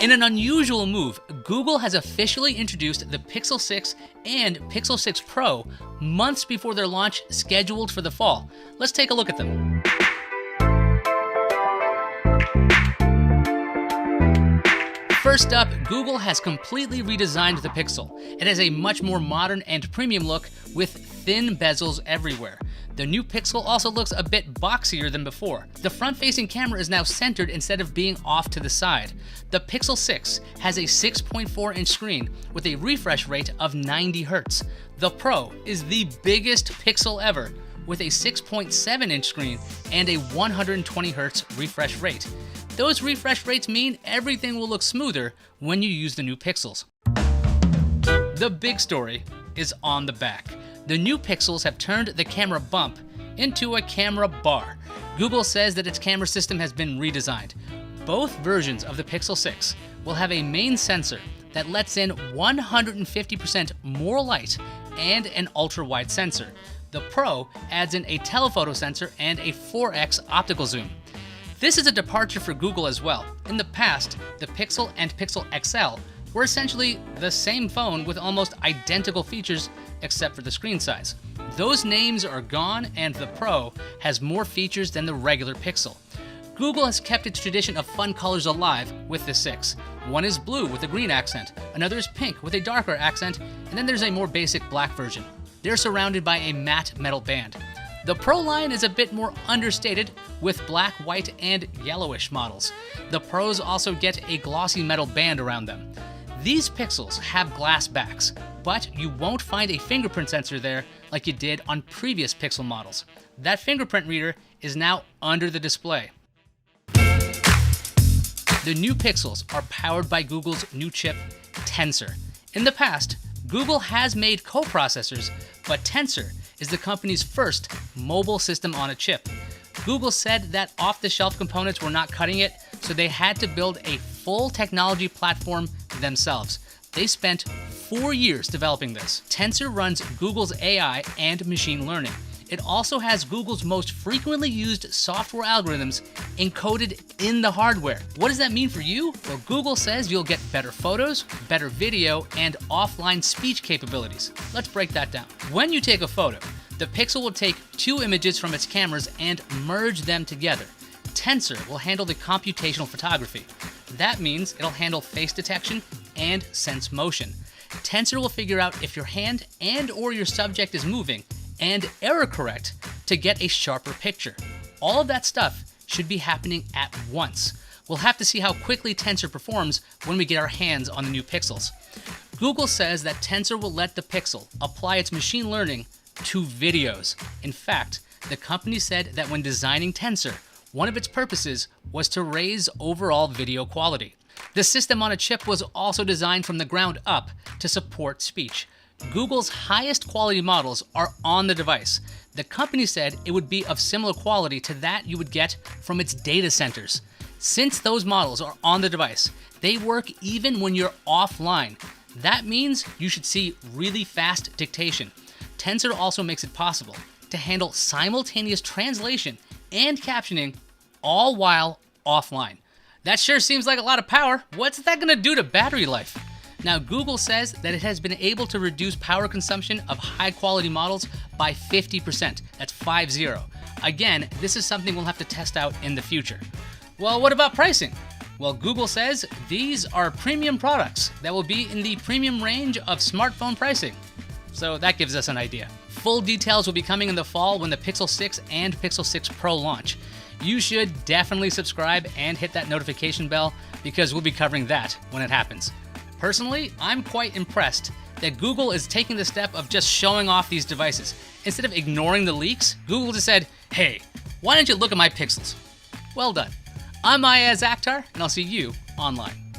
In an unusual move, Google has officially introduced the Pixel 6 and Pixel 6 Pro months before their launch scheduled for the fall. Let's take a look at them. First up, Google has completely redesigned the Pixel. It has a much more modern and premium look with thin bezels everywhere. The new Pixel also looks a bit boxier than before. The front-facing camera is now centered instead of being off to the side. The Pixel 6 has a 6.4-inch screen with a refresh rate of 90 Hz. The Pro is the biggest Pixel ever with a 6.7-inch screen and a 120 Hz refresh rate. Those refresh rates mean everything will look smoother when you use the new Pixels. The big story is on the back. The new Pixels have turned the camera bump into a camera bar. Google says that its camera system has been redesigned. Both versions of the Pixel 6 will have a main sensor that lets in 150% more light and an ultra-wide sensor. The Pro adds in a telephoto sensor and a 4x optical zoom. This is a departure for Google as well. In the past, the Pixel and Pixel XL were essentially the same phone with almost identical features except for the screen size. Those names are gone, and the Pro has more features than the regular Pixel. Google has kept its tradition of fun colors alive with the 6. One is blue with a green accent, another is pink with a darker accent, and then there's a more basic black version. They're surrounded by a matte metal band. The Pro line is a bit more understated with black, white, and yellowish models. The Pros also get a glossy metal band around them. These Pixels have glass backs, but you won't find a fingerprint sensor there like you did on previous Pixel models. That fingerprint reader is now under the display. The new Pixels are powered by Google's new chip, Tensor. In the past, Google has made coprocessors, but Tensor is the company's first mobile system on a chip. Google said that off-the-shelf components were not cutting it, so they had to build a full technology platform themselves. They spent 4 years developing this. Tensor runs Google's AI and machine learning. It also has Google's most frequently used software algorithms encoded in the hardware. What does that mean for you? Well, Google says you'll get better photos, better video, and offline speech capabilities. Let's break that down. When you take a photo, the Pixel will take 2 images from its cameras and merge them together. Tensor will handle the computational photography. That means it'll handle face detection and sense motion. Tensor will figure out if your hand and/or your subject is moving and error correct to get a sharper picture. All of that stuff should be happening at once. We'll have to see how quickly Tensor performs when we get our hands on the new Pixels. Google says that Tensor will let the Pixel apply its machine learning to videos. In fact, the company said that when designing Tensor, one of its purposes was to raise overall video quality. The system on a chip was also designed from the ground up to support speech. Google's highest quality models are on the device. The company said it would be of similar quality to that you would get from its data centers. Since those models are on the device, they work even when you're offline. That means you should see really fast dictation. Tensor also makes it possible to handle simultaneous translation and captioning, all while offline. That sure seems like a lot of power. What's that gonna do to battery life? Now, Google says that it has been able to reduce power consumption of high-quality models by 50%. That's 50. Again, this is something we'll have to test out in the future. Well, what about pricing? Well, Google says these are premium products that will be in the premium range of smartphone pricing. So that gives us an idea. Full details will be coming in the fall when the Pixel 6 and Pixel 6 Pro launch. You should definitely subscribe and hit that notification bell because we'll be covering that when it happens. Personally, I'm quite impressed that Google is taking the step of just showing off these devices. Instead of ignoring the leaks, Google just said, hey, why don't you look at my Pixels? Well done. I'm Ayaz Akhtar, and I'll see you online.